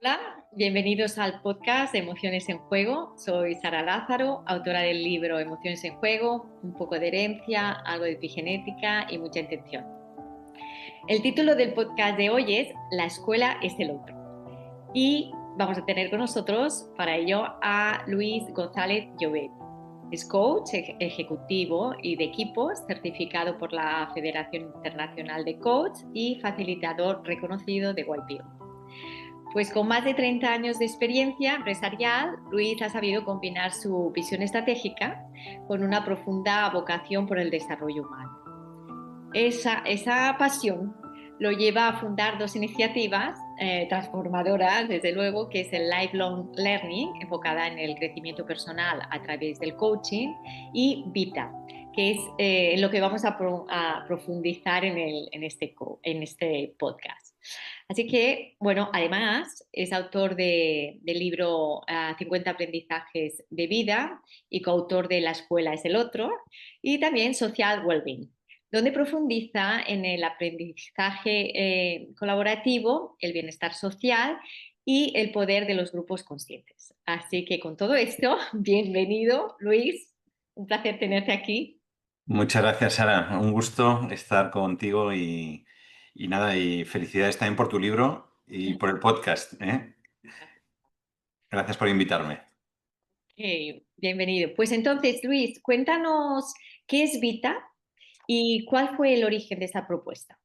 Hola, bienvenidos al podcast de Emociones en Juego. Soy Sara Lázaro, autora del libro Emociones en Juego, un poco de herencia, algo de epigenética y mucha intención. El título del podcast de hoy es La escuela es el otro. Y vamos a tener con nosotros para ello a Luis González Llobet. Es coach ejecutivo y de equipos, certificado por la Federación Internacional de Coach y facilitador reconocido de YPO. Pues con más de 30 años de experiencia empresarial, Luis ha sabido combinar su visión estratégica con una profunda vocación por el desarrollo humano. Esa pasión lo lleva a fundar dos iniciativas transformadoras, desde luego, que es el Lifelong Learning, enfocada en el crecimiento personal a través del coaching, y Vita, que es en lo que vamos a profundizar en este podcast. Así que, bueno, además es autor del libro 50 aprendizajes de vida y coautor de La escuela es el otro, y también Social Wellbeing, donde profundiza en el aprendizaje colaborativo, el bienestar social y el poder de los grupos conscientes. Así que con todo esto, bienvenido, Luis. Un placer tenerte aquí. Muchas gracias, Sara. Un gusto estar contigo y nada, y felicidades también por tu libro y por el podcast, ¿eh? Gracias por invitarme. Bienvenido. Pues entonces, Luis, cuéntanos qué es Vita y cuál fue el origen de esta propuesta.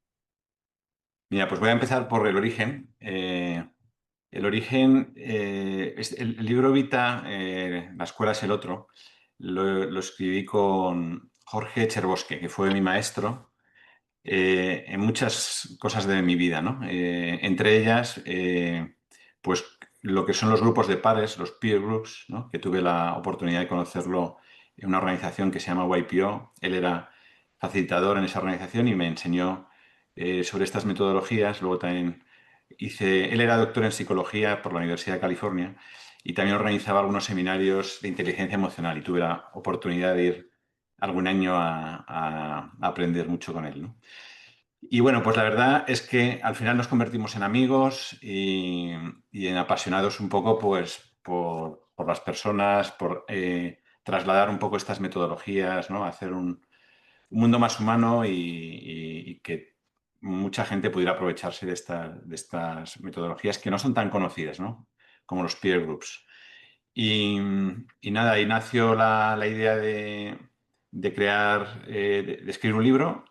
Mira, pues voy a empezar por el origen. El origen, el libro Vita, La escuela es el otro, lo escribí con Jorge Cherbosque, que fue mi maestro en muchas cosas de mi vida, ¿no? Entre ellas, pues lo que son los grupos de pares, los peer groups, ¿no? Que tuve la oportunidad de conocerlo en una organización que se llama YPO. Él era facilitador en esa organización y me enseñó sobre estas metodologías. Luego también él era doctor en psicología por la Universidad de California y también organizaba algunos seminarios de inteligencia emocional y tuve la oportunidad de ir algún año a aprender mucho con él, ¿no? Y bueno, pues la verdad es que al final nos convertimos en amigos y en apasionados un poco pues por las personas, por trasladar un poco estas metodologías, ¿no? Hacer un mundo más humano y que mucha gente pudiera aprovecharse de estas metodologías que no son tan conocidas, ¿no? Como los peer groups. Y, y nada, ahí nació la idea de crear, de escribir un libro.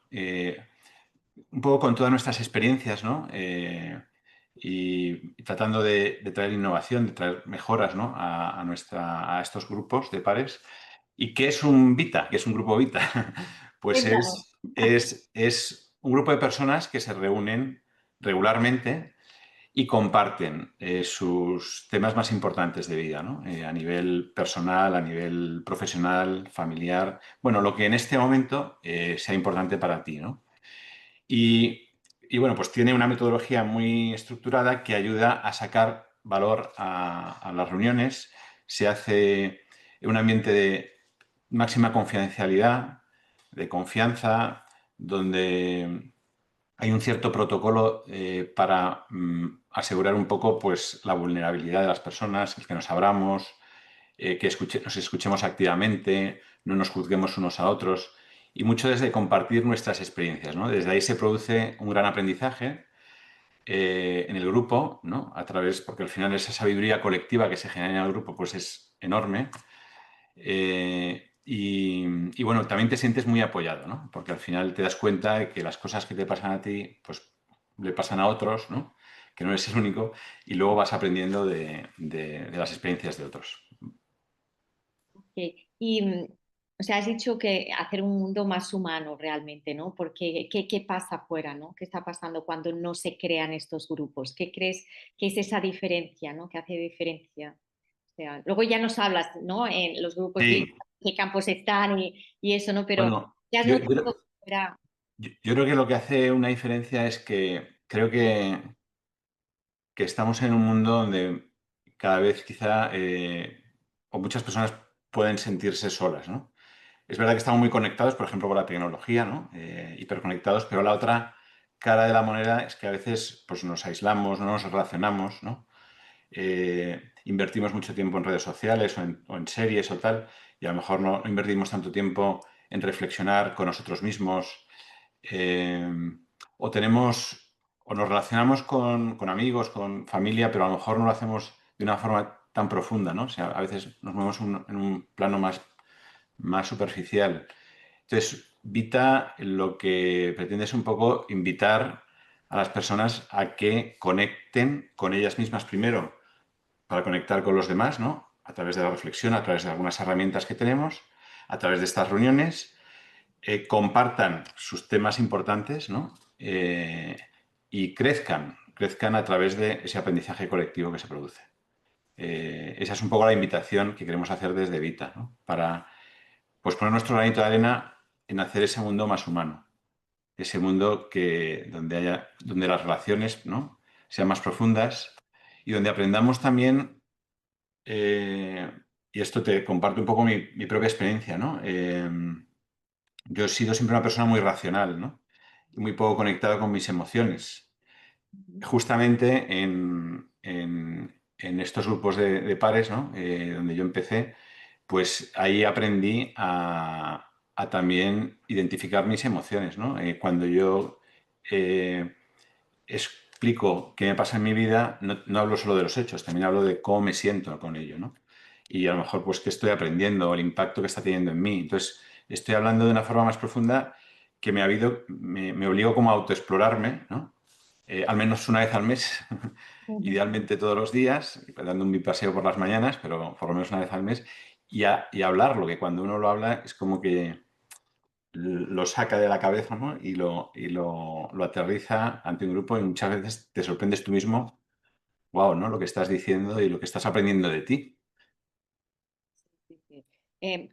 Un poco con todas nuestras experiencias, ¿no? Y tratando de traer innovación, de traer mejoras, ¿no? A estos grupos de pares. ¿Y qué es un Vita? ¿Qué es un grupo Vita? Pues Cuéntanos. es un grupo de personas que se reúnen regularmente y comparten sus temas más importantes de vida, ¿no? A nivel personal, a nivel profesional, familiar. Bueno, lo que en este momento sea importante para ti, ¿no? Y bueno, pues tiene una metodología muy estructurada que ayuda a sacar valor a las reuniones. Se hace en un ambiente de máxima confidencialidad, de confianza, donde hay un cierto protocolo para asegurar un poco pues, la vulnerabilidad de las personas, el que nos abramos, que nos escuchemos activamente, no nos juzguemos unos a otros y mucho desde compartir nuestras experiencias, ¿no? Desde ahí se produce un gran aprendizaje en el grupo, ¿no? A través, porque al final esa sabiduría colectiva que se genera en el grupo pues es enorme. Y bueno, también te sientes muy apoyado, ¿no? Porque al final te das cuenta de que las cosas que te pasan a ti, pues le pasan a otros, ¿no? Que no eres el único, y luego vas aprendiendo de las experiencias de otros. Y, o sea, has dicho que hacer un mundo más humano realmente, ¿no? Porque, ¿qué pasa afuera, ¿no? ¿Qué está pasando cuando no se crean estos grupos? ¿Qué crees que es esa diferencia, ¿no? ¿Qué hace diferencia? O sea, luego ya nos hablas, ¿no? En los grupos, Sí, qué campos están y eso, ¿no? Pero bueno, ya has yo, notado yo- fuera. yo creo que lo que hace una diferencia es que creo que estamos en un mundo donde cada vez quizá o muchas personas pueden sentirse solas, ¿no? Es verdad que estamos muy conectados, por ejemplo, con la tecnología, ¿no? Hiperconectados, pero la otra cara de la moneda es que a veces pues, nos aislamos, no nos relacionamos, ¿no? invertimos mucho tiempo en redes sociales o en series o tal, y a lo mejor no invertimos tanto tiempo en reflexionar con nosotros mismos. eh, o tenemos, o nos relacionamos con amigos, con familia, pero a lo mejor no lo hacemos de una forma tan profunda, ¿no? O sea, a veces nos movemos en un plano más superficial. Entonces, Vita lo que pretende es un poco invitar a las personas a que conecten con ellas mismas primero, para conectar con los demás, ¿no? A través de la reflexión, a través de algunas herramientas que tenemos, a través de estas reuniones, compartan sus temas importantes, ¿no? Y crezcan a través de ese aprendizaje colectivo que se produce. Esa es un poco la invitación que queremos hacer desde Vita, ¿no? Para pues, poner nuestro granito de arena en hacer ese mundo más humano, ese mundo donde las relaciones, ¿no? Sean más profundas y donde aprendamos también, eh, y esto te comparto un poco mi propia experiencia, ¿no? Yo he sido siempre una persona muy racional, ¿no? Y muy poco conectado con mis emociones. Justamente en estos grupos de pares, ¿no? Donde yo empecé, pues ahí aprendí a también identificar mis emociones, ¿no? Cuando yo eh, explico qué me pasa en mi vida, no hablo solo de los hechos, también hablo de cómo me siento con ello, ¿no? Y a lo mejor, pues, qué estoy aprendiendo, el impacto que está teniendo en mí. Entonces, estoy hablando de una forma más profunda que me obligo como a autoexplorarme, ¿no? Al menos una vez al mes, Ujú. idealmente todos los días, dando mi paseo por las mañanas, pero por lo menos una vez al mes, y hablarlo, que cuando uno lo habla es como que lo saca de la cabeza, ¿no? Lo aterriza ante un grupo y muchas veces te sorprendes tú mismo, wow, ¿no? Lo que estás diciendo y lo que estás aprendiendo de ti. Sí, sí.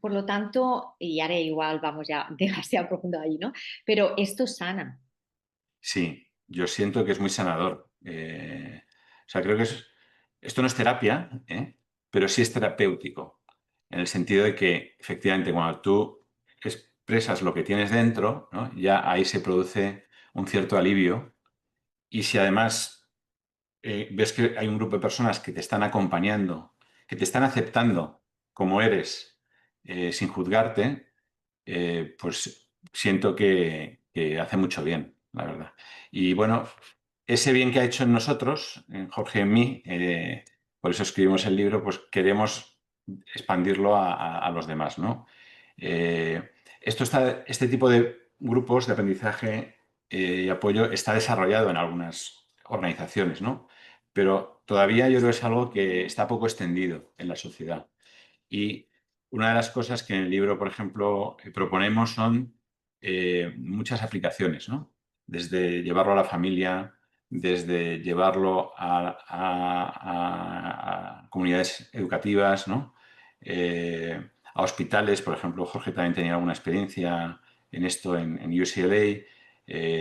Por lo tanto, y haré igual, vamos ya demasiado profundo ahí, ¿no? Pero esto sana. Sí, yo siento que es muy sanador. O sea, creo que esto no es terapia, ¿eh? Pero sí es terapéutico, en el sentido de que efectivamente cuando tú expresas lo que tienes dentro, ¿no? Ya ahí se produce un cierto alivio. Y si además ves que hay un grupo de personas que te están acompañando, que te están aceptando como eres, sin juzgarte, pues siento que hace mucho bien, la verdad. Y bueno, ese bien que ha hecho en nosotros, en Jorge y en mí, por eso escribimos el libro, pues queremos expandirlo a los demás, ¿no? Eh, este tipo de grupos de aprendizaje y apoyo está desarrollado en algunas organizaciones, ¿no? Pero todavía yo creo que es algo que está poco extendido en la sociedad. Y una de las cosas que en el libro, por ejemplo, proponemos son muchas aplicaciones, ¿no? Desde llevarlo a la familia, desde llevarlo a comunidades educativas, ¿no? A hospitales, por ejemplo, Jorge también tenía alguna experiencia en esto en UCLA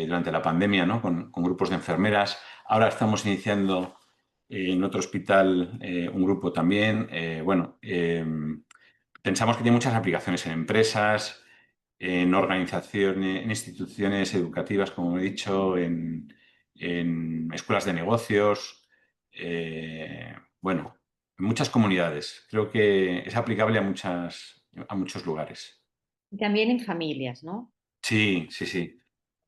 durante la pandemia, ¿no? Con grupos de enfermeras. Ahora estamos iniciando en otro hospital un grupo también. Bueno, pensamos que tiene muchas aplicaciones en empresas, en organizaciones, en instituciones educativas, como he dicho, en escuelas de negocios, bueno, en muchas comunidades. Creo que es aplicable a muchos lugares. También en familias, ¿no? Sí, sí, sí.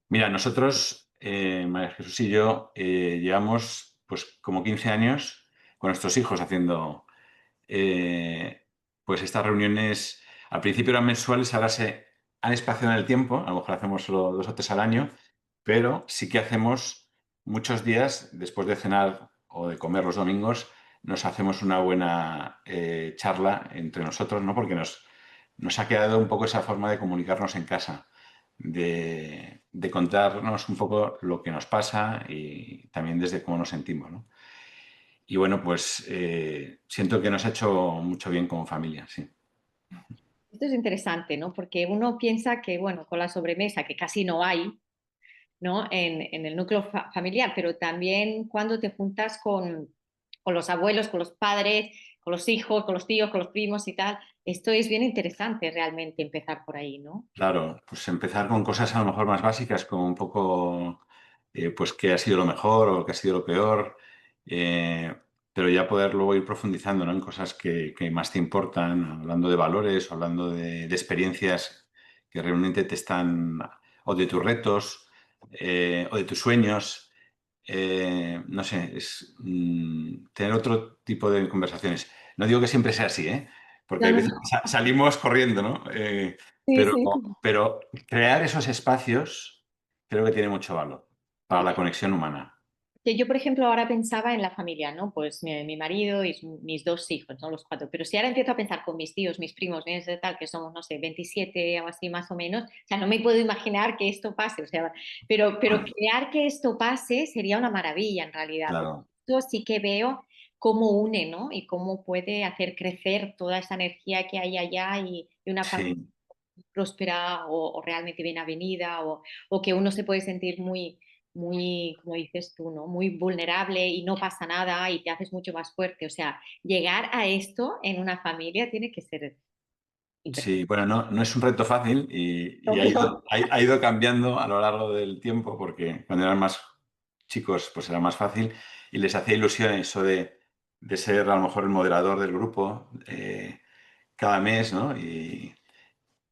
Mira, nosotros, María Jesús y yo, llevamos pues como 15 años con nuestros hijos haciendo eh, pues estas reuniones. Al principio eran mensuales, ahora se han espaciado en el tiempo, a lo mejor hacemos solo 2 o 3 al año, pero sí que hacemos muchos días, después de cenar o de comer los domingos, nos hacemos una buena charla entre nosotros, ¿no? Porque nos ha quedado un poco esa forma de comunicarnos en casa, de contarnos un poco lo que nos pasa y también desde cómo nos sentimos, ¿no? Y bueno, pues siento que nos ha hecho mucho bien como familia, sí. Esto es interesante, ¿no? Porque uno piensa que, bueno, con la sobremesa, que casi no hay, ¿no? En el núcleo familiar, pero también cuando te juntas con los abuelos, con los padres, con los hijos, con los tíos, con los primos y tal, esto es bien interesante realmente empezar por ahí, ¿no? Claro, pues empezar con cosas a lo mejor más básicas, como un poco, pues qué ha sido lo mejor o qué ha sido lo peor. Eh, pero ya poder luego ir profundizando, ¿no? En cosas que más te importan, hablando de valores, hablando de experiencias que realmente te están, o de tus retos, o de tus sueños. No sé, es tener otro tipo de conversaciones. No digo que siempre sea así, ¿eh? Porque No, hay no, veces no. que salimos corriendo, ¿no? Sí, Pero, sí. pero crear esos espacios creo que tiene mucho valor para Sí. la conexión humana. Que yo, por ejemplo, ahora pensaba en la familia, ¿no? Pues mi marido y mis dos hijos, ¿no? Los cuatro. Pero si ahora empiezo a pensar con mis tíos, mis primos, tal, que somos, no sé, 27 o así más o menos, o sea, no me puedo imaginar que esto pase, o sea, pero Bueno, crear que esto pase sería una maravilla en realidad, porque claro, esto sí que veo cómo une, ¿no? Y cómo puede hacer crecer toda esa energía que hay allá y una familia sí. próspera o realmente bien avenida o que uno se puede sentir muy, como dices tú, ¿no? Muy vulnerable y no pasa nada y te haces mucho más fuerte. O sea, llegar a esto en una familia tiene que ser Sí, impresionante. bueno, no es un reto fácil y No, ha ido, pero ha ido cambiando a lo largo del tiempo porque cuando eran más chicos pues era más fácil y les hacía ilusión eso de ser a lo mejor el moderador del grupo cada mes, ¿no? Y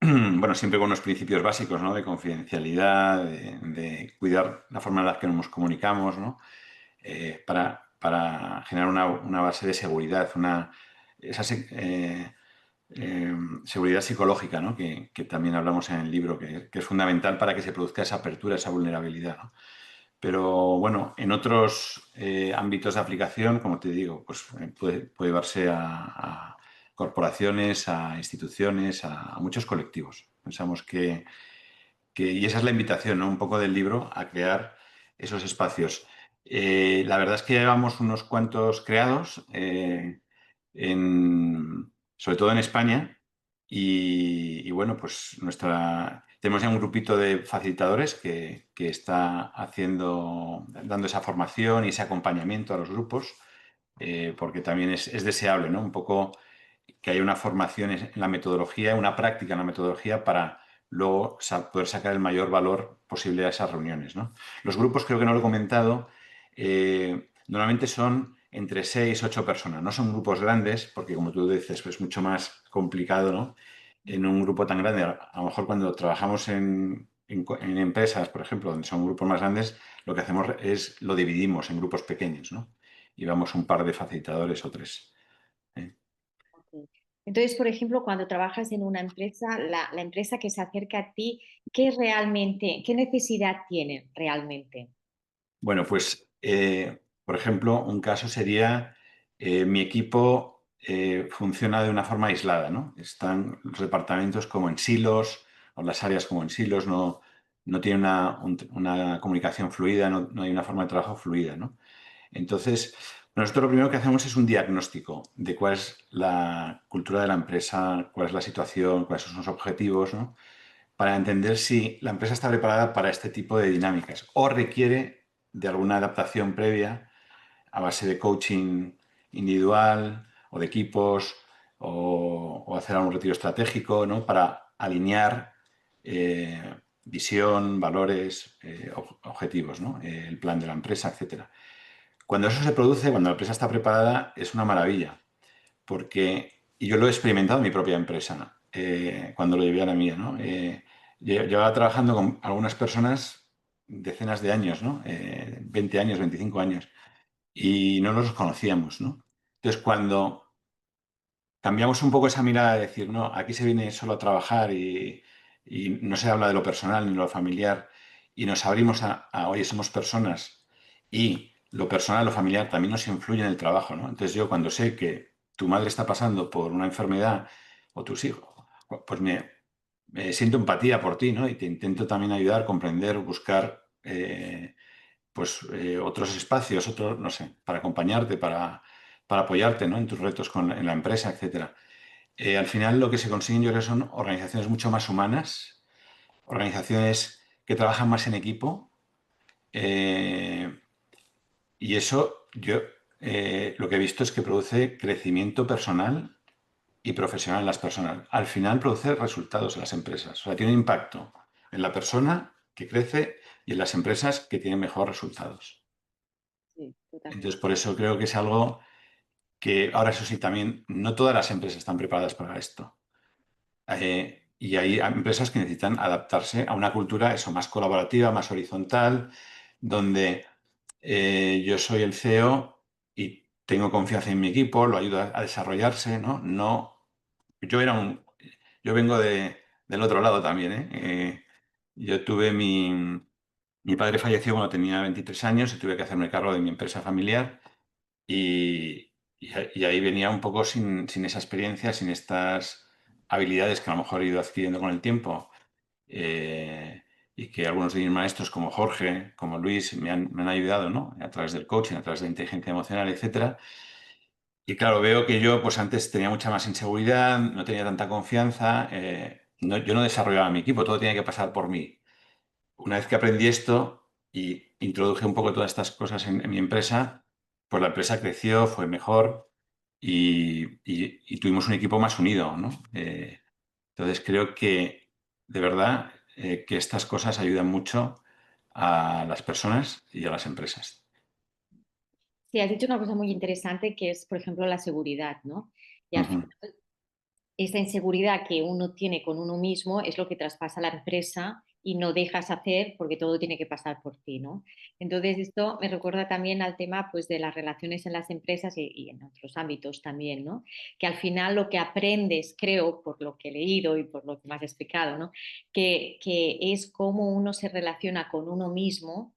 bueno, siempre con unos principios básicos, ¿no? De confidencialidad, de cuidar la forma en la que nos comunicamos, ¿no? Para generar una base de seguridad, esa, seguridad psicológica, ¿no? Que también hablamos en el libro, que es fundamental para que se produzca esa apertura, esa vulnerabilidad, ¿no? Pero bueno, en otros ámbitos de aplicación, como te digo, pues puede llevarse a corporaciones, a instituciones, a muchos colectivos. Pensamos y esa es la invitación, ¿no? Un poco del libro a crear esos espacios. La verdad es que llevamos unos cuantos creados, sobre todo en España, y bueno, pues tenemos ya un grupito de facilitadores que está dando esa formación y ese acompañamiento a los grupos, porque también es deseable, ¿no? Un poco que haya una formación en la metodología, una práctica en la metodología para luego poder sacar el mayor valor posible a esas reuniones, ¿no? Los grupos, creo que no lo he comentado, normalmente son entre 6 8 personas, no son grupos grandes, porque como tú dices, pues es mucho más complicado, ¿no? En un grupo tan grande, a lo mejor cuando trabajamos en empresas, por ejemplo, donde son grupos más grandes, lo que hacemos es lo dividimos en grupos pequeños, ¿no? Y vamos un par de facilitadores o tres. ¿Eh? ok. Entonces, por ejemplo, cuando trabajas en una empresa, la empresa que se acerca a ti, ¿qué realmente, qué necesidad tiene realmente? Bueno, pues, por ejemplo, un caso sería mi equipo funciona de una forma aislada, ¿no? Están los departamentos como en silos o las áreas como en silos, no tiene una comunicación fluida, no hay una forma de trabajo fluida, ¿no? Entonces, nosotros lo primero que hacemos es un diagnóstico de cuál es la cultura de la empresa, cuál es la situación, cuáles son sus objetivos, ¿no? Para entender si la empresa está preparada para este tipo de dinámicas o requiere de alguna adaptación previa a base de coaching individual o de equipos o hacer algún retiro estratégico, ¿no? Para alinear visión, valores, objetivos, ¿no? El plan de la empresa, etcétera. Cuando eso se produce, cuando la empresa está preparada, es una maravilla, y yo lo he experimentado en mi propia empresa, cuando lo llevé a la mía, ¿no? Llevaba trabajando con algunas personas decenas de años, ¿no? 20 años, 25 años, y no los conocíamos, ¿no? Entonces, cuando cambiamos un poco esa mirada de decir, no, aquí se viene solo a trabajar y no se habla de lo personal ni lo familiar, y nos abrimos oye, somos personas y lo personal, lo familiar también nos influye en el trabajo, ¿no? Entonces yo cuando sé que tu madre está pasando por una enfermedad o tus hijos, pues me siento empatía por ti, ¿no? Y te intento también ayudar, comprender, buscar otros espacios, no sé, para acompañarte, para apoyarte, ¿no? En tus retos en la empresa, etcétera. Al final lo que se consiguen yo creo que son organizaciones mucho más humanas, organizaciones que trabajan más en equipo, eh, y eso yo lo que he visto es que produce crecimiento personal y profesional en las personas. Al final produce resultados en las empresas, o sea, tiene un impacto en la persona que crece y en las empresas que tienen mejores resultados. Sí, Entonces, totalmente. por eso creo que es algo que ahora eso sí, también no todas las empresas están preparadas para esto. Y hay empresas que necesitan adaptarse a una cultura eso, más colaborativa, más horizontal, donde yo soy el CEO y tengo confianza en mi equipo, lo ayudo a desarrollarse, ¿no? Yo era un, yo vengo del otro lado también, ¿eh? Yo tuve mi padre falleció cuando tenía 23 años y tuve que hacerme cargo de mi empresa familiar y ahí venía un poco sin esa experiencia, sin estas habilidades que a lo mejor he ido adquiriendo con el tiempo eh, y que algunos de mis maestros como Jorge, como Luis me han ayudado, ¿no? A través del coaching, a través de la inteligencia emocional, etcétera. Y claro, veo que yo pues antes tenía mucha más inseguridad, no tenía tanta confianza, yo no desarrollaba mi equipo, todo tenía que pasar por mí. Una vez que aprendí esto y introduje un poco todas estas cosas en mi empresa, pues la empresa creció, fue mejor y tuvimos un equipo más unido, ¿no? Entonces creo que de verdad que estas cosas ayudan mucho a las personas y a las empresas. Sí, has dicho una cosa muy interesante que es, por ejemplo, la seguridad, ¿no? Y al Ujú. final, esa inseguridad que uno tiene con uno mismo es lo que traspasa a la empresa y no dejas hacer porque todo tiene que pasar por ti, ¿no? Entonces, esto me recuerda también al tema, pues, de las relaciones en las empresas y en otros ámbitos también, ¿no? Que al final lo que aprendes, creo, por lo que he leído y por lo que me has explicado, ¿no? Que es cómo uno se relaciona con uno mismo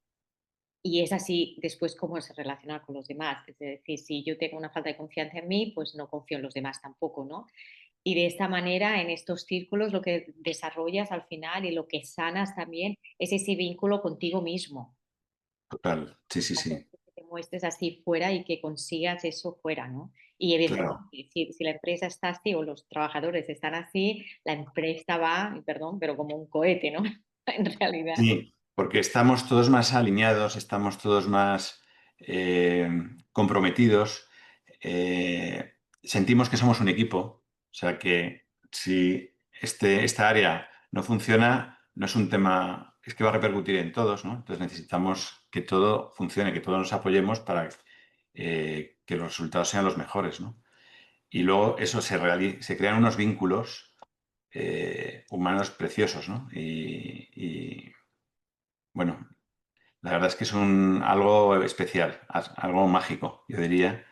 y es así después cómo se relaciona con los demás. Es decir, si yo tengo una falta de confianza en mí, pues no confío en los demás tampoco, ¿no? Y de esta manera, en estos círculos, lo que desarrollas al final y lo que sanas también es ese vínculo contigo mismo. Total, sí, sí, Hacer sí, que te muestres así fuera y que consigas eso fuera, ¿no? Y evidentemente, claro. si la empresa está así o los trabajadores están así, la empresa va, perdón, pero como un cohete, ¿no? En realidad. Sí, porque estamos todos más alineados, estamos todos más eh, comprometidos, sentimos que somos un equipo, o sea que si esta área no funciona, no es un tema, es que va a repercutir en todos, ¿no? Entonces necesitamos que todo funcione, que todos nos apoyemos para que los resultados sean los mejores, ¿no? Y luego eso se crean unos vínculos humanos preciosos, ¿no? Y bueno, la verdad es que es algo especial, algo mágico, yo diría,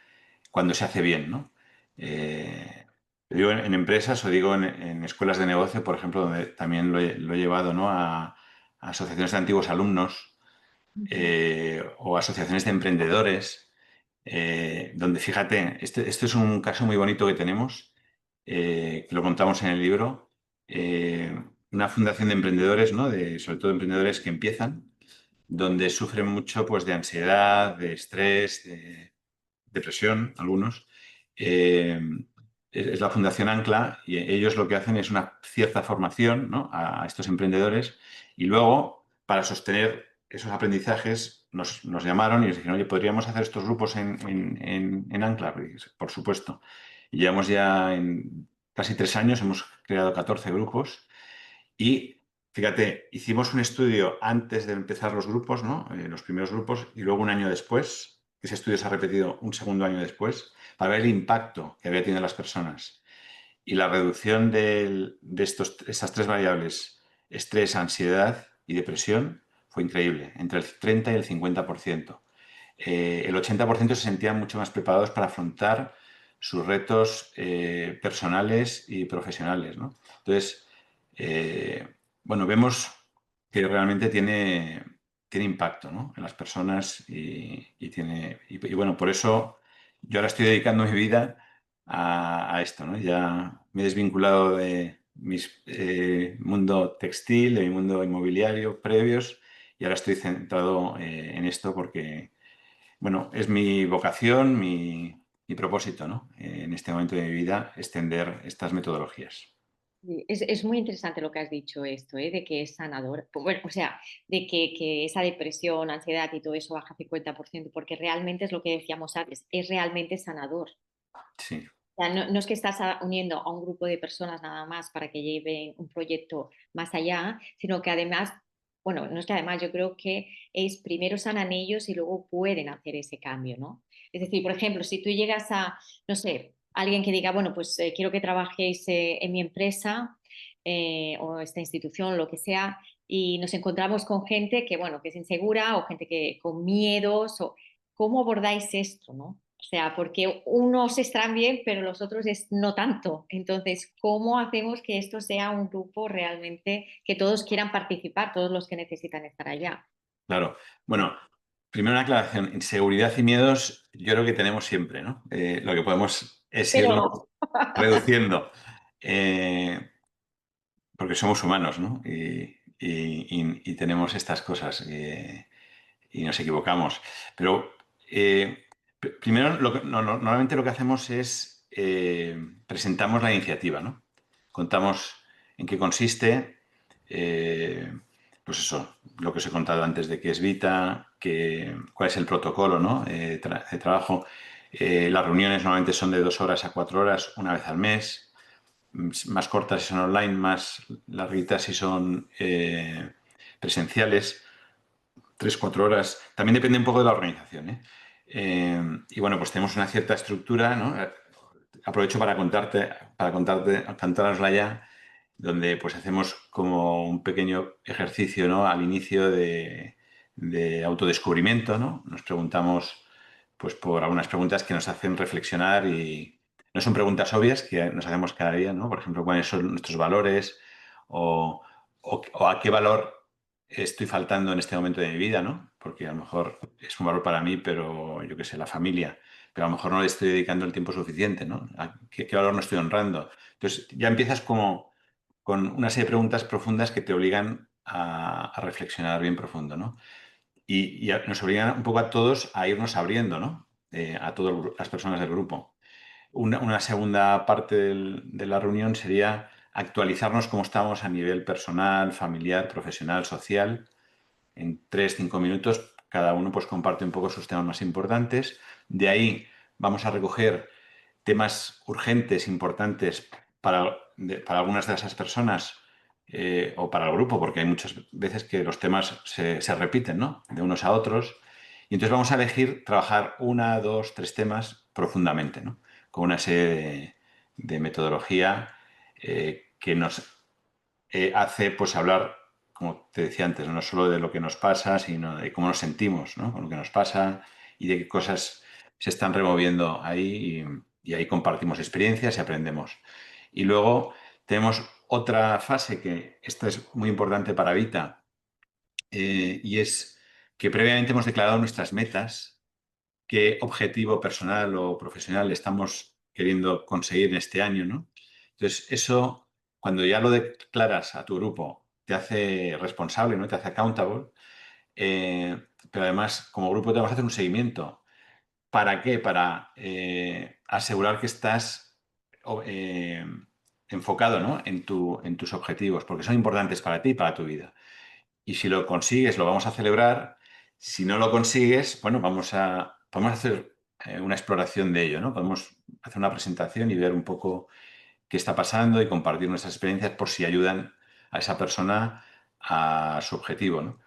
cuando se hace bien, ¿no? Eh, digo en empresas o digo en escuelas de negocio, por ejemplo, donde también lo he llevado, ¿no? A asociaciones de antiguos alumnos Ujú. o asociaciones de emprendedores, donde fíjate, esto es un caso muy bonito que tenemos, que lo contamos en el libro, una fundación de emprendedores, ¿no? Sobre todo emprendedores que empiezan donde sufren mucho pues, de ansiedad, de estrés, de depresión, algunos. Eh, es la Fundación Ancla y ellos lo que hacen es una cierta formación, ¿no? A estos emprendedores y luego, para sostener esos aprendizajes, nos llamaron y nos dijeron, oye, ¿podríamos hacer estos grupos en Ancla? Y dije, por supuesto. Y llevamos ya en casi 3 años, hemos creado 14 grupos y fíjate, hicimos un estudio antes de empezar los grupos, ¿no? Los primeros grupos, y luego un año después. Ese estudio se ha repetido un segundo año después para ver el impacto que había tenido en las personas. Y la reducción de estas tres variables, estrés, ansiedad y depresión, fue increíble, entre el 30 y el 50%. El 80% se sentían mucho más preparados para afrontar sus retos personales y profesionales, ¿no? Entonces, eh, bueno, vemos que realmente tiene impacto, ¿no? En las personas y bueno, por eso yo ahora estoy dedicando mi vida a esto, ¿no? Ya me he desvinculado de mi mundo textil, de mi mundo inmobiliario previos y ahora estoy centrado en esto porque bueno, es mi vocación, mi propósito, ¿no? En este momento de mi vida, extender estas metodologías. Sí, es muy interesante lo que has dicho esto, ¿eh? De que es sanador. Pues bueno, o sea, de que esa depresión, ansiedad y todo eso baja 50%, porque realmente es lo que decíamos antes, es realmente sanador. Sí, O sea, no es que estás uniendo a un grupo de personas nada más para que lleven un proyecto más allá, sino que además, bueno, no es que además yo creo que es primero sanan ellos y luego pueden hacer ese cambio, ¿no? Es decir, por ejemplo, si tú llegas a, no sé, alguien que diga, bueno, pues quiero que trabajéis en mi empresa o esta institución, lo que sea, y nos encontramos con gente que, bueno, que es insegura o gente que con miedos, o ¿cómo abordáis esto, no? O sea, porque unos están bien, pero los otros no tanto. Entonces, ¿cómo hacemos que esto sea un grupo realmente que todos quieran participar, todos los que necesitan estar allá? Claro. Bueno, primero una aclaración. Inseguridad y miedos yo creo que tenemos siempre, ¿no? Lo que podemos es Pero irlo reduciendo, eh, porque somos humanos, ¿no? Y tenemos estas cosas y nos equivocamos. Pero primero, normalmente lo que hacemos es presentamos la iniciativa, ¿no? Contamos en qué consiste, eh, pues eso, lo que os he contado antes de qué es Vita, cuál es el protocolo, ¿no? De trabajo. Las reuniones normalmente son de 2 horas a 4 horas, una vez al mes, más cortas si son online, más larguitas si son presenciales. 3, 4 horas. También depende un poco de la organización, ¿eh? Y bueno, pues tenemos una cierta estructura, ¿no? Aprovecho contárosla ya, donde pues hacemos como un pequeño ejercicio, ¿no? Al inicio de autodescubrimiento, ¿no? Nos preguntamos, pues por algunas preguntas que nos hacen reflexionar y no son preguntas obvias que nos hacemos cada día, ¿no? Por ejemplo, cuáles son nuestros valores o, o a qué valor estoy faltando en este momento de mi vida, ¿no? Porque a lo mejor es un valor para mí, pero yo qué sé, la familia, pero a lo mejor no le estoy dedicando el tiempo suficiente, ¿no? ¿Qué valor no estoy honrando? Entonces ya empiezas como con una serie de preguntas profundas que te obligan a reflexionar bien profundo, ¿no? Y nos obligan un poco a todos a irnos abriendo, ¿no? A todas las personas del grupo. Una segunda parte de la reunión sería actualizarnos cómo estamos a nivel personal, familiar, profesional, social. En 3, 5 minutos cada uno pues comparte un poco sus temas más importantes. De ahí vamos a recoger temas urgentes, importantes para algunas de esas personas o para el grupo, porque hay muchas veces que los temas se repiten, ¿no? De unos a otros. Y entonces vamos a elegir trabajar 1, 2, 3 temas profundamente, ¿no? Con una serie de metodología que nos hace pues hablar, como te decía antes, no solo de lo que nos pasa, sino de cómo nos sentimos, ¿no? Con lo que nos pasa y de qué cosas se están removiendo ahí y ahí compartimos experiencias y aprendemos. Y luego tenemos otra fase que esta es muy importante para Vita y es que previamente hemos declarado nuestras metas, qué objetivo personal o profesional estamos queriendo conseguir en este año, ¿no? Entonces, eso, cuando ya lo declaras a tu grupo, te hace responsable, ¿no? Te hace accountable, pero además, como grupo, te vas a hacer un seguimiento. ¿Para qué? Para asegurar que estás eh, enfocado, ¿no? En tus objetivos, porque son importantes para ti y para tu vida. Y si lo consigues, lo vamos a celebrar. Si no lo consigues, bueno, podemos hacer una exploración de ello, ¿no? Podemos hacer una presentación y ver un poco qué está pasando y compartir nuestras experiencias por si ayudan a esa persona a su objetivo, ¿no?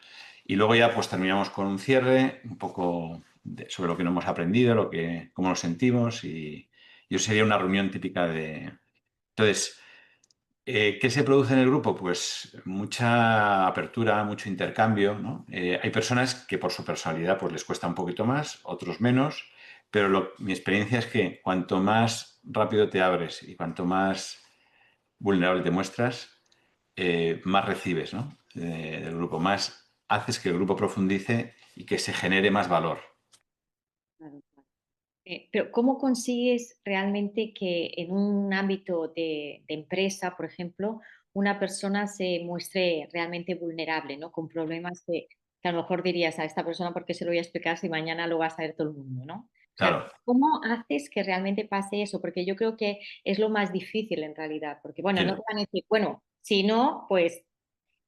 Y luego ya pues terminamos con un cierre, un poco sobre lo que no hemos aprendido, cómo nos sentimos y eso sería una reunión típica de... Entonces, ¿qué se produce en el grupo? Pues mucha apertura, mucho intercambio, ¿no? Hay personas que por su personalidad pues les cuesta un poquito más, otros menos, pero mi experiencia es que cuanto más rápido te abres y cuanto más vulnerable te muestras, más recibes, ¿no? Del grupo, más haces que el grupo profundice y que se genere más valor. Claro, claro. Pero ¿cómo consigues realmente que en un ámbito de empresa, por ejemplo, una persona se muestre realmente vulnerable, ¿no? Con problemas que a lo mejor dirías a esta persona, ¿por qué se lo voy a explicar si mañana lo va a saber todo el mundo, ¿no? O sea, Claro, ¿cómo haces que realmente pase eso? Porque yo creo que es lo más difícil en realidad, porque bueno, no sí, te van a decir, bueno, si no, pues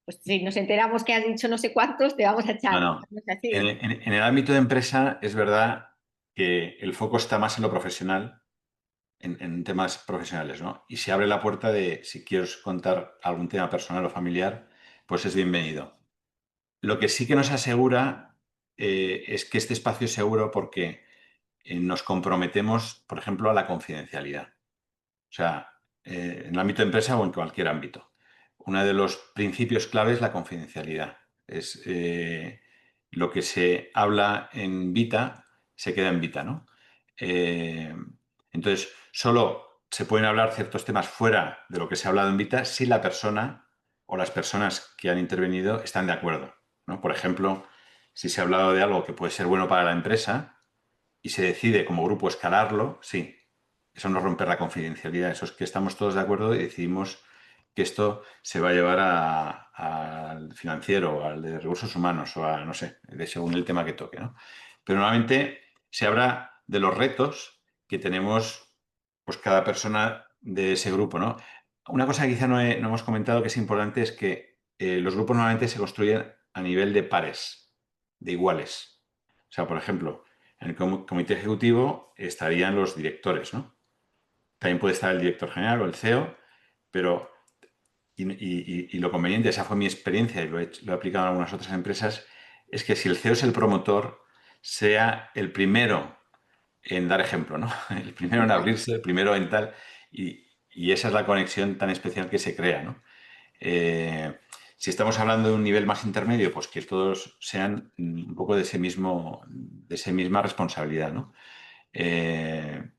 si nos enteramos que has dicho no sé cuántos, te vamos a no, echar. no. No es así. En el ámbito de empresa es verdad que el foco está más en lo profesional en temas profesionales, ¿no? Y se abre la puerta de si quieres contar algún tema personal o familiar, pues es bienvenido. Lo que sí que nos asegura es que este espacio es seguro porque nos comprometemos, por ejemplo, a la confidencialidad. O sea, en el ámbito de empresa o en cualquier ámbito. Uno de los principios clave es la confidencialidad. Es lo que se habla en Vita, se queda en Vita, ¿no? Eh, entonces, solo se pueden hablar ciertos temas fuera de lo que se ha hablado en Vita si la persona o las personas que han intervenido están de acuerdo, ¿no? Por ejemplo, si se ha hablado de algo que puede ser bueno para la empresa y se decide como grupo escalarlo, sí, eso no es romper la confidencialidad, eso es que estamos todos de acuerdo y decidimos que esto se va a llevar al financiero, al de recursos humanos o a, no sé, según el tema que toque, ¿no? Pero normalmente se habla de los retos que tenemos pues cada persona de ese grupo, ¿no? Una cosa que quizá no hemos comentado que es importante es que los grupos normalmente se construyen a nivel de pares, de iguales. O sea, por ejemplo, en el comité ejecutivo estarían los directores, ¿no? También puede estar el director general o el CEO, pero, y lo conveniente, esa fue mi experiencia y lo he aplicado en algunas otras empresas, es que si el CEO es el promotor, sea el primero en dar ejemplo, ¿no? El primero en abrirse, el primero en tal, y esa es la conexión tan especial que se crea, ¿no? Eh, si estamos hablando de un nivel más intermedio, pues que todos sean un poco de esa misma responsabilidad, ¿no? Eh,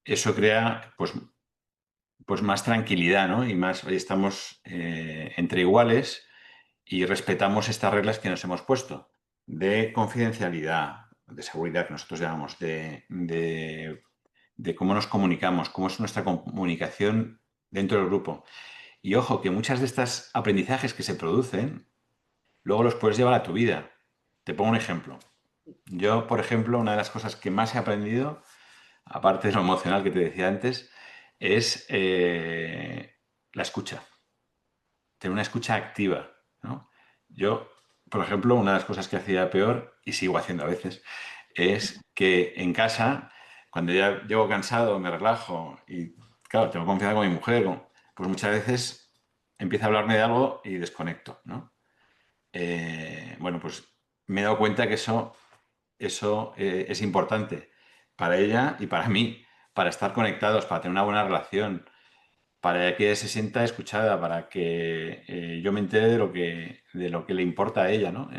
eso crea, pues más tranquilidad, ¿no? Y más, oye, estamos entre iguales y respetamos estas reglas que nos hemos puesto de confidencialidad, de seguridad que nosotros llamamos, de cómo nos comunicamos, cómo es nuestra comunicación dentro del grupo. Y ojo, que muchas de estas aprendizajes que se producen, luego los puedes llevar a tu vida. Te pongo un ejemplo. Yo, por ejemplo, una de las cosas que más he aprendido, aparte de lo emocional que te decía antes, es la escucha, tener una escucha activa, ¿no? Yo, por ejemplo, una de las cosas que hacía peor, y sigo haciendo a veces, es que en casa, cuando ya llego cansado, me relajo y, claro, tengo confianza con mi mujer, pues muchas veces empieza a hablarme de algo y desconecto, ¿no? Bueno, pues me he dado cuenta que eso es importante para ella y para mí, para estar conectados, para tener una buena relación, para que se sienta escuchada, para que yo me entere de lo que le importa a ella, ¿no?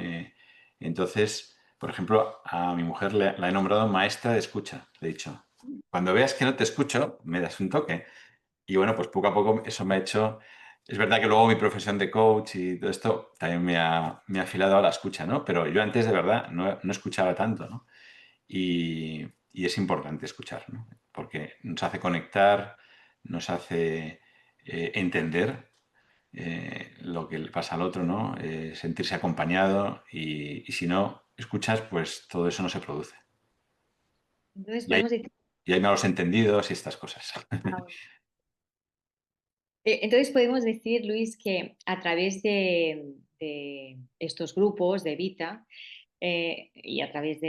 Entonces, por ejemplo, a mi mujer la he nombrado maestra de escucha, le he dicho, cuando veas que no te escucho, me das un toque. Y bueno, pues poco a poco eso me ha hecho... Es verdad que luego mi profesión de coach y todo esto también me ha afilado a la escucha, ¿no? Pero yo antes de verdad no escuchaba tanto, ¿no? Y es importante escuchar, ¿no? Porque nos hace conectar, nos hace entender lo que le pasa al otro, ¿no? Sentirse acompañado y si no escuchas, pues todo eso no se produce. Entonces Y hay, podemos decir, y hay malos entendidos y estas cosas. entonces podemos decir, Luis, que a través de estos grupos de Vita y a través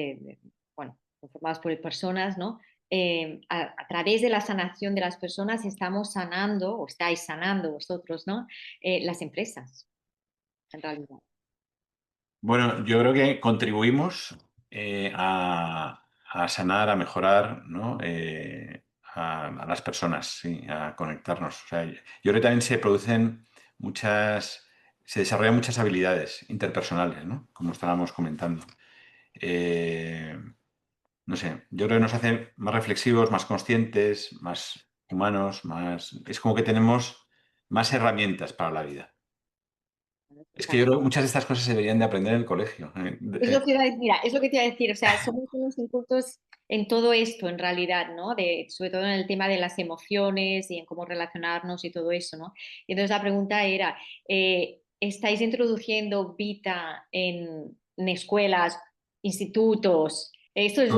bueno, conformados por personas, ¿no? A través de la sanación de las personas estamos sanando, o estáis sanando vosotros, ¿no? Las empresas, en realidad. Bueno, yo creo que contribuimos a sanar, a mejorar, ¿no? A las personas, sí, a conectarnos. O sea, yo creo que también se desarrollan muchas habilidades interpersonales, ¿no? Como estábamos comentando. Eh, no sé, yo creo que nos hace más reflexivos, más conscientes, más humanos, más... Es como que tenemos más herramientas para la vida. Es que yo creo que muchas de estas cosas se deberían de aprender en el colegio. Es lo que iba a decir, mira, es lo que te iba a decir, o sea, somos unos incultos en todo esto, en realidad, ¿no? Sobre todo en el tema de las emociones y en cómo relacionarnos y todo eso, ¿no? Y entonces la pregunta era, ¿estáis introduciendo Vita en escuelas, institutos? ¿Esto es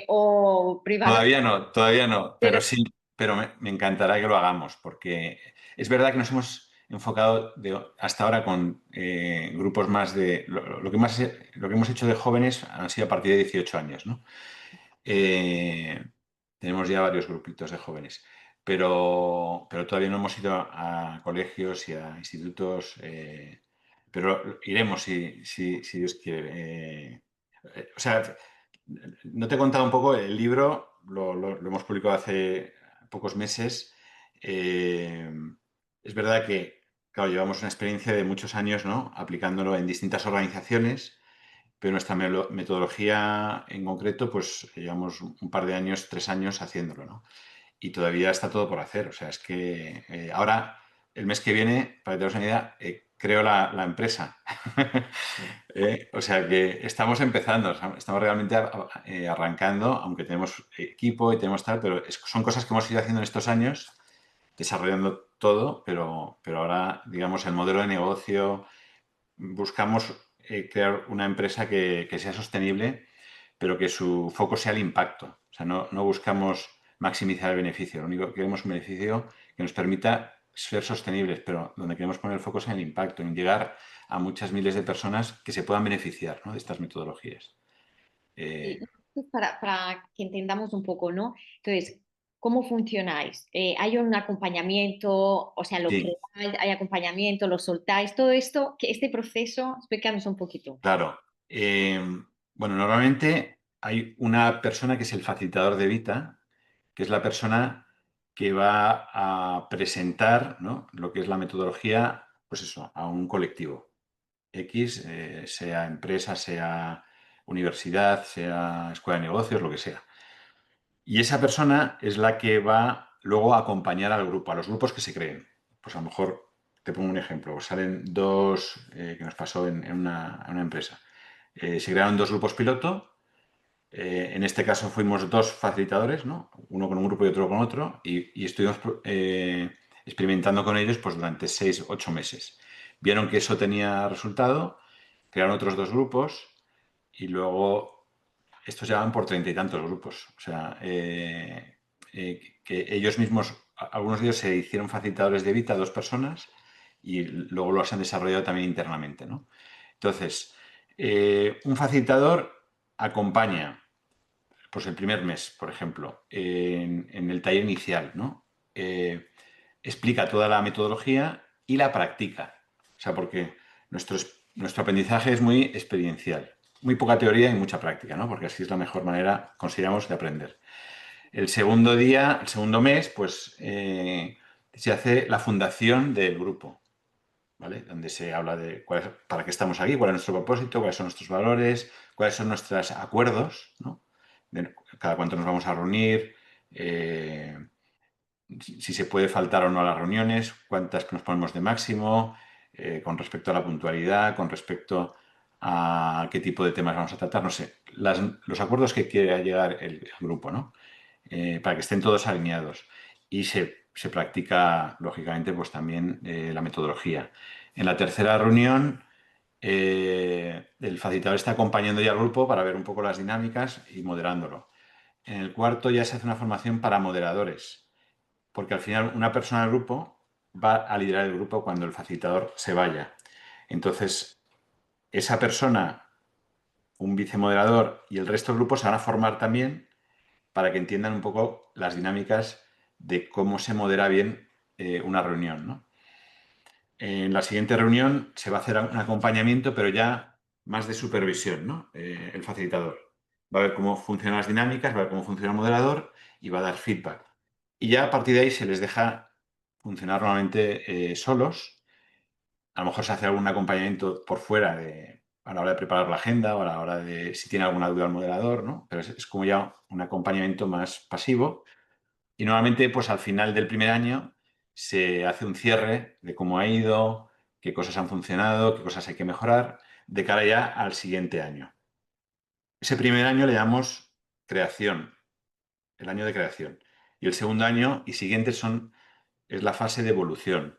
o privado? Todavía no, Pero pero sí, pero me encantará que lo hagamos, porque es verdad que nos hemos enfocado hasta ahora con grupos más de... lo que hemos hecho de jóvenes han sido a partir de 18 años, ¿no? Eh, tenemos ya varios grupitos de jóvenes, pero todavía no hemos ido a colegios y a institutos, pero iremos si Dios quiere. O sea, no te he contado un poco, el libro lo hemos publicado hace pocos meses. Eh, es verdad que, claro, llevamos una experiencia de muchos años, ¿no? Aplicándolo en distintas organizaciones, pero nuestra metodología en concreto, pues llevamos un par de años, 3 años haciéndolo, ¿no? Y todavía está todo por hacer. O sea, es que ahora, el mes que viene, para que te hagas una idea, creo la empresa. O sea que estamos empezando, estamos realmente arrancando, aunque tenemos equipo y tenemos tal, pero son cosas que hemos ido haciendo en estos años, desarrollando todo, pero ahora, digamos, el modelo de negocio, buscamos crear una empresa que sea sostenible, pero que su foco sea el impacto. O sea, no buscamos maximizar el beneficio, lo único que queremos es un beneficio que nos permita ser sostenibles, pero donde queremos poner el foco es en el impacto, en llegar a muchas miles de personas que se puedan beneficiar, ¿no?, de estas metodologías. Eh, Y pues, para que entendamos un poco, ¿no? Entonces, ¿cómo funcionáis? ¿Hay un acompañamiento? O sea, ¿lo sí, creáis? ¿Hay acompañamiento? ¿Lo soltáis? Todo esto, que este proceso, explícanos un poquito. claro. Bueno, normalmente hay una persona que es el facilitador de Vita, que es la persona que va a presentar, ¿no?, lo que es la metodología, pues eso, a un colectivo X, sea empresa, sea universidad, sea escuela de negocios, lo que sea. Y esa persona es la que va luego a acompañar al grupo, a los grupos que se creen. Pues a lo mejor, te pongo un ejemplo, salen dos, que nos pasó en una empresa. Se crearon dos grupos piloto. En este caso fuimos dos facilitadores, ¿no?, uno con un grupo y otro con otro, y estuvimos experimentando con ellos pues, durante 6, 8 meses. Vieron que eso tenía resultado, crearon otros dos grupos y luego estos llevaban por 30 y tantos grupos. O sea, que ellos mismos, algunos de ellos se hicieron facilitadores de Vita, dos personas, y luego los han desarrollado también internamente, ¿no? Entonces, un facilitador acompaña pues el primer mes, por ejemplo, en el taller inicial, ¿no? Explica toda la metodología y la practica. O sea, porque nuestro aprendizaje es muy experiencial. Muy poca teoría y mucha práctica, ¿no? Porque así es la mejor manera, consideramos, de aprender. El segundo día, el segundo mes, pues se hace la fundación del grupo, ¿vale? Donde se habla de para qué estamos aquí, cuál es nuestro propósito, cuáles son nuestros valores, cuáles son nuestros acuerdos, ¿no? De cada cuánto nos vamos a reunir, si se puede faltar o no a las reuniones, cuántas nos ponemos de máximo, con respecto a la puntualidad, con respecto a qué tipo de temas vamos a tratar, no sé, los acuerdos que quiere llegar el grupo, ¿no? Para que estén todos alineados. Y se practica, lógicamente, pues también la metodología. En la tercera reunión, el facilitador está acompañando ya al grupo para ver un poco las dinámicas y moderándolo. En el cuarto ya se hace una formación para moderadores, porque al final una persona del grupo va a liderar el grupo cuando el facilitador se vaya. Entonces, esa persona, un vicemoderador y el resto del grupo se van a formar también para que entiendan un poco las dinámicas de cómo se modera bien una reunión, ¿no? En la siguiente reunión se va a hacer un acompañamiento, pero ya más de supervisión, ¿no? El facilitador va a ver cómo funcionan las dinámicas, va a ver cómo funciona el moderador y va a dar feedback. Y ya a partir de ahí se les deja funcionar normalmente solos. A lo mejor se hace algún acompañamiento por fuera a la hora de preparar la agenda o a la hora de si tiene alguna duda el moderador, ¿no? Pero es como ya un acompañamiento más pasivo. Y normalmente, pues al final del primer año se hace un cierre de cómo ha ido, qué cosas han funcionado, qué cosas hay que mejorar, de cara ya al siguiente año. Ese primer año le llamamos creación, el año de creación. Y el segundo año y siguientes es la fase de evolución,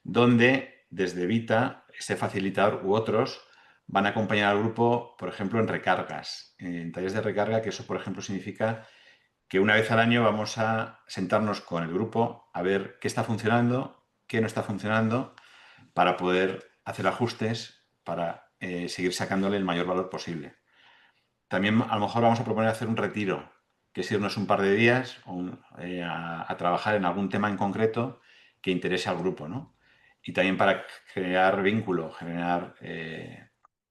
donde desde Vita, este facilitador u otros van a acompañar al grupo, por ejemplo, en recargas, en talleres de recarga, que eso, por ejemplo, significa que una vez al año vamos a sentarnos con el grupo a ver qué está funcionando, qué no está funcionando, para poder hacer ajustes, para seguir sacándole el mayor valor posible. También a lo mejor vamos a proponer hacer un retiro, que es irnos un par de días a trabajar en algún tema en concreto que interese al grupo, ¿no? Y también para generar vínculo, generar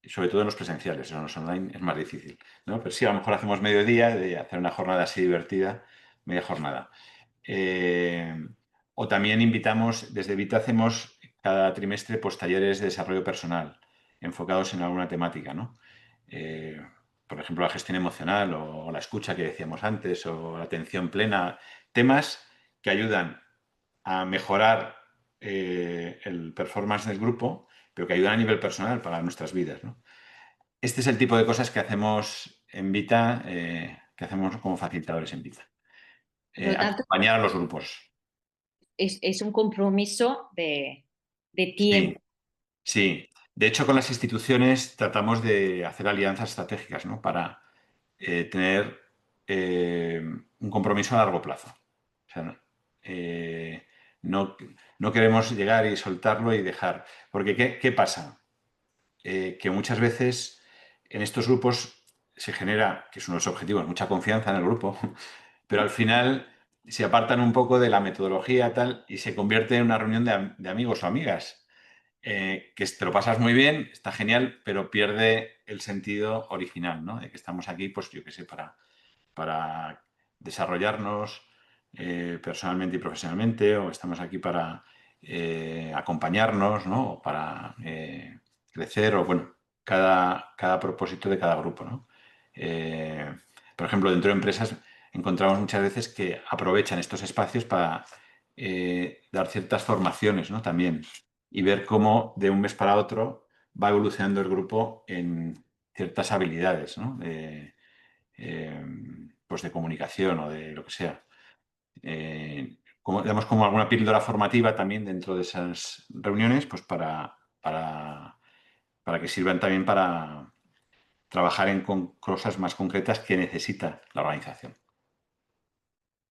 sobre todo en los presenciales, en los online es más difícil, ¿no? Pero sí, a lo mejor hacemos mediodía de hacer una jornada así divertida, media jornada. Eh, o también invitamos, desde Vita hacemos cada trimestre pues, talleres de desarrollo personal enfocados en alguna temática, ¿no? Eh, por ejemplo, la gestión emocional o la escucha que decíamos antes o la atención plena, temas que ayudan a mejorar el performance del grupo, pero que ayudan a nivel personal para nuestras vidas, ¿no? Este es el tipo de cosas que hacemos en Vita, que hacemos como facilitadores en Vita. Por lo tanto, Acompañar a los grupos. es un compromiso de tiempo. Sí, sí. De hecho, con las instituciones tratamos de hacer alianzas estratégicas, ¿no? Para tener un compromiso a largo plazo. O sea, eh, no, no queremos llegar y soltarlo y dejar. Porque, ¿qué pasa? Que muchas veces en estos grupos se genera, que es uno de los objetivos, mucha confianza en el grupo, pero al final se apartan un poco de la metodología tal y se convierte en una reunión de amigos o amigas, que te lo pasas muy bien, está genial, pero pierde el sentido original, ¿no? De que estamos aquí, pues yo qué sé, para desarrollarnos personalmente y profesionalmente, o estamos aquí para acompañarnos, ¿no? O para crecer, o bueno, cada propósito de cada grupo, ¿no? Eh, por ejemplo, dentro de empresas encontramos muchas veces que aprovechan estos espacios para dar ciertas formaciones, ¿no? También, y ver cómo de un mes para otro va evolucionando el grupo en ciertas habilidades, ¿no? Pues de comunicación o de lo que sea. Damos como alguna píldora formativa también dentro de esas reuniones, pues para que sirvan también para trabajar en cosas más concretas que necesita la organización.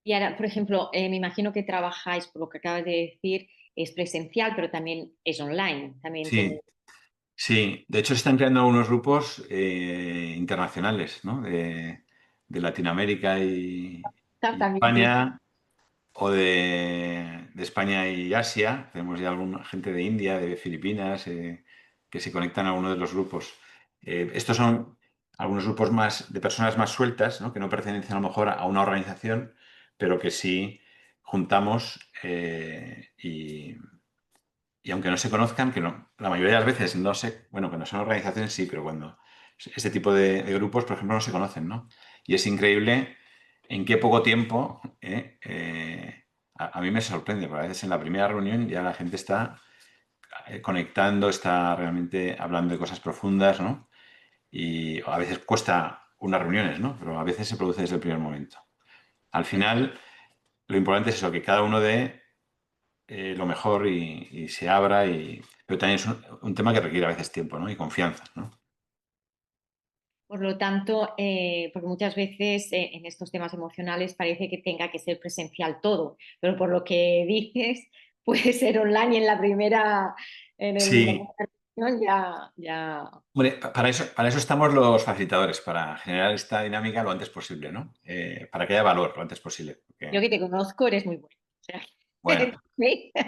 Y ahora, por ejemplo, me imagino que trabajáis, por lo que acabas de decir, es presencial, pero también es online. También tenéis... Sí, sí. De hecho, se están creando algunos grupos internacionales, ¿no? De Latinoamérica y También España, o de España y Asia. Tenemos ya alguna gente de India, de Filipinas, que se conectan a alguno de los grupos. Estos son algunos grupos más de personas más sueltas, ¿no? Que no pertenecen a lo mejor a una organización, pero que sí juntamos y aunque no se conozcan, que no, la mayoría de las veces no sé, bueno, cuando son organizaciones sí, pero cuando este tipo de grupos, por ejemplo, no se conocen, ¿no? Y es increíble en qué poco tiempo, a mí me sorprende, porque a veces en la primera reunión ya la gente está conectando, está realmente hablando de cosas profundas, ¿no? Y a veces cuesta unas reuniones, ¿no? Pero a veces se produce desde el primer momento. Al final, lo importante es eso, que cada uno dé lo mejor y se abra, pero también es un tema que requiere a veces tiempo, ¿no? Y confianza, ¿no? por lo tanto, porque muchas veces en estos temas emocionales parece que tenga que ser presencial todo, pero por lo que dices, puede ser online y en la primera, la Sí, primera reunión ya... hombre, para eso estamos los facilitadores, para generar esta dinámica lo antes posible, ¿no? Para que haya valor lo antes posible. Yo que te conozco, eres muy bueno. O sea, Bueno, sí. Que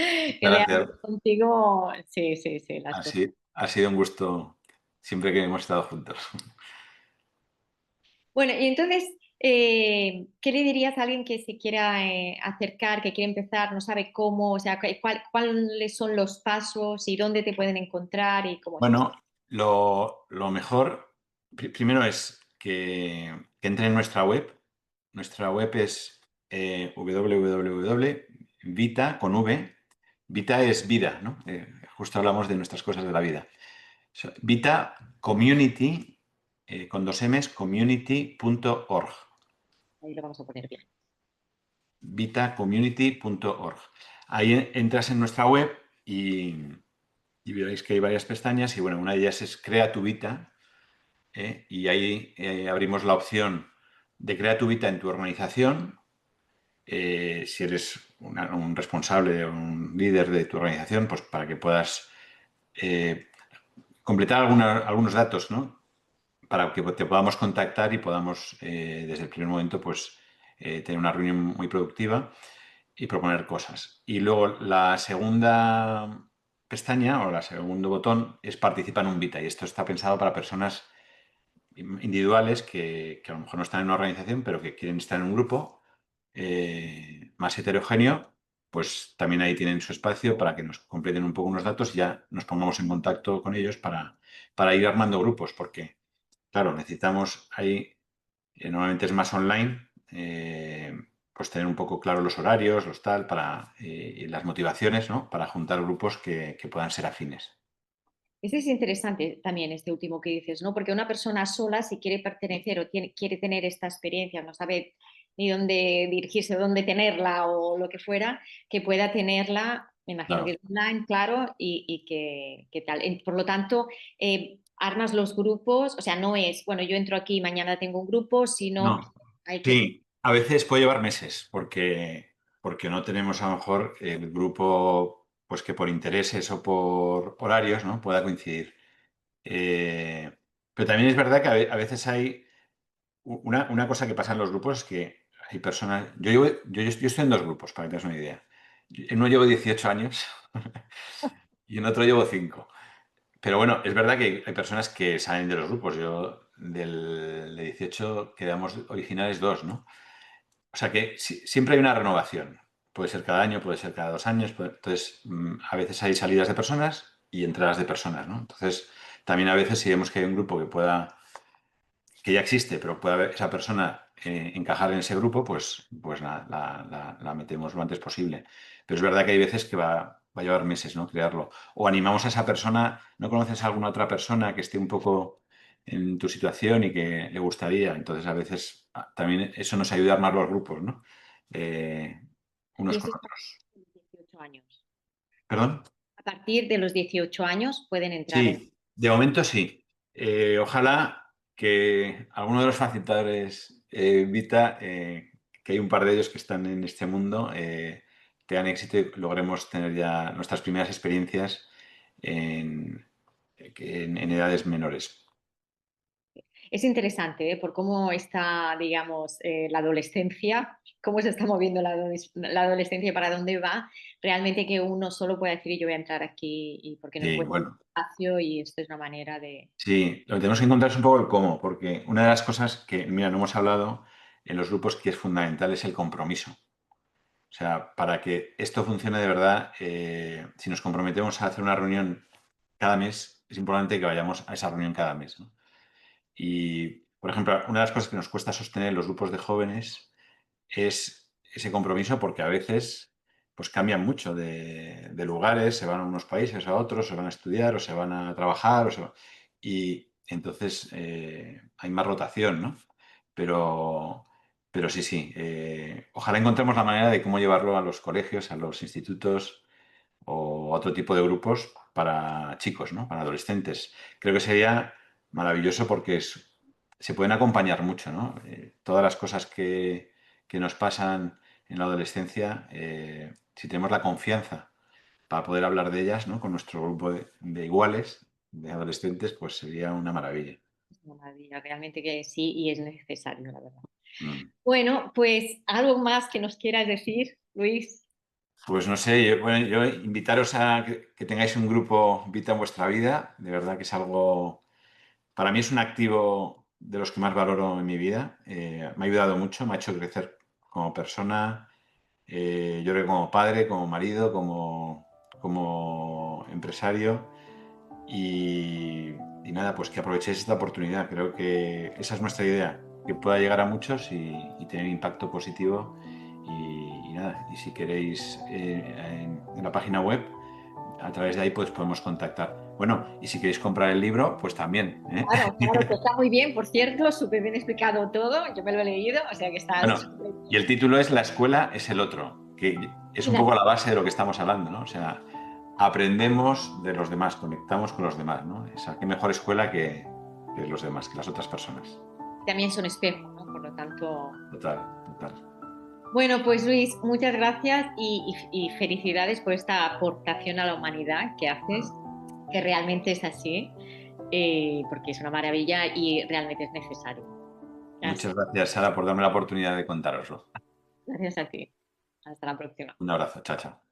de gracias. hablar contigo, sí, sí, sí, las cosas. Ha sido un gusto siempre que hemos estado juntos. Bueno, y entonces, ¿qué le dirías a alguien que se quiera acercar, que quiere empezar, no sabe cómo, o sea, cuáles son los pasos y dónde te pueden encontrar y cómo es esto? Bueno, lo mejor, primero es que entren en nuestra web. Nuestra web es www.vita, con V. Vita es vida, ¿no? Justo hablamos de nuestras cosas de la vida. Vita Community, con dos M's, community.org. Ahí lo vamos a poner bien. vitacommunity.org. Ahí entras en nuestra web y veréis que hay varias pestañas y bueno, una de ellas es Crea tu Vita, y ahí abrimos la opción de Crea tu Vita en tu organización. Si eres un responsable o un líder de tu organización, pues para que puedas completar algunos datos, ¿no? Para que te podamos contactar y podamos, desde el primer momento, pues, tener una reunión muy productiva y proponer cosas. Y luego la segunda pestaña o el segundo botón es participa en un Vita y esto está pensado para personas individuales que a lo mejor no están en una organización, pero que quieren estar en un grupo más heterogéneo, pues también ahí tienen su espacio para que nos completen un poco unos datos y ya nos pongamos en contacto con ellos para ir armando grupos, porque, claro, necesitamos ahí, normalmente es más online, pues tener un poco claro los horarios, los tal, y las motivaciones, ¿no? Para juntar grupos que puedan ser afines. Ese es interesante también, este último que dices, ¿no? Porque una persona sola, si quiere pertenecer o quiere tener esta experiencia, no sabe ni dónde dirigirse, dónde tenerla o lo que fuera, que pueda tenerla, me imagino que Claro. es online, claro, y que tal. Por lo tanto, armas los grupos, o sea, no es, bueno, yo entro aquí y mañana tengo un grupo, sino No, hay que... sí, a veces puede llevar meses porque no tenemos a lo mejor el grupo pues que por intereses o por horarios, ¿no? Pueda coincidir. Eh, pero también es verdad que a veces hay una cosa que pasa en los grupos es que hay personas. Yo estoy en dos grupos, para que tengas una idea. En uno llevo 18 años y en otro llevo 5. Pero bueno, es verdad que hay personas que salen de los grupos. Yo de 18 quedamos originales dos, ¿no? O sea que siempre hay una renovación. Puede ser cada año, puede ser cada 2 años. Entonces, a veces hay salidas de personas y entradas de personas, ¿no? Entonces, también a veces si vemos que hay un grupo que ya existe, pero puede haber esa persona encajar en ese grupo, pues nada, la metemos lo antes posible. Pero es verdad que hay veces que va a llevar meses, ¿no? Crearlo. O animamos a esa persona, ¿no conoces a alguna otra persona que esté un poco en tu situación y que le gustaría? Entonces, a veces también eso nos ayuda a armar los grupos, ¿no? Eh, Y unos con eso es a otros. partir de los 18 años. ¿Perdón? A partir de los 18 años pueden entrar en... Sí, de momento sí. Ojalá que alguno de los facilitadores Vita, que hay un par de ellos que están en este mundo, tengan éxito y logremos tener ya nuestras primeras experiencias en, en edades menores. Es interesante, ¿eh? Por cómo está, digamos, la adolescencia, cómo se está moviendo la adolescencia y para dónde va. Realmente que uno solo puede decir, yo voy a entrar aquí y porque no Sí, encuentro bueno, espacio y esto es una manera de... sí, lo que tenemos que encontrar es un poco el cómo, porque una de las cosas que, mira, no hemos hablado en los grupos que es fundamental es el compromiso. O sea, para que esto funcione de verdad, si nos comprometemos a hacer una reunión cada mes, es importante que vayamos a esa reunión cada mes, ¿no? Y, por ejemplo, una de las cosas que nos cuesta sostener en los grupos de jóvenes es ese compromiso porque a veces pues cambian mucho de lugares, se van a unos países, a otros, se van a estudiar o se van a trabajar. Y entonces hay más rotación, ¿no? Pero, pero sí, sí. Ojalá encontremos la manera de cómo llevarlo a los colegios, a los institutos o a otro tipo de grupos para chicos, ¿no? Para adolescentes. Creo que sería maravilloso porque se pueden acompañar mucho, ¿no? Todas las cosas que nos pasan en la adolescencia, si tenemos la confianza para poder hablar de ellas, ¿no? Con nuestro grupo de iguales, de adolescentes, pues sería una maravilla. Es una maravilla, realmente que sí y es necesario, la verdad. Mm. Bueno, pues algo más que nos quieras decir, Luis. Pues no sé, bueno, yo invitaros a que tengáis un grupo Vita en vuestra vida. De verdad que es algo, para mí es un activo de los que más valoro en mi vida. Me ha ayudado mucho, me ha hecho crecer como persona, yo creo que como padre, como marido, como empresario. Y nada, pues que aprovechéis esta oportunidad. Creo que esa es nuestra idea, que pueda llegar a muchos y tener impacto positivo. Y nada, y si queréis en la página web, a través de ahí pues podemos contactar. Bueno, y si queréis comprar el libro, pues también, ¿eh? Claro, claro, que está muy bien, por cierto, súper bien explicado todo, yo me lo he leído, o sea que está Bueno, súper y el bien. título es La escuela es el otro, que es un poco la base de lo que estamos hablando, ¿no? O sea, aprendemos de los demás, conectamos con los demás, ¿no? O sea, qué mejor escuela que los demás, que las otras personas. También son espejos, ¿no? Por lo tanto, Total, total. bueno, pues Luis, muchas gracias y felicidades por esta aportación a la humanidad que haces, que realmente es así, porque es una maravilla y realmente es necesario. Muchas Así, gracias, Sara, por darme la oportunidad de contároslo. gracias a ti. Hasta la próxima. Un abrazo, chao, chao.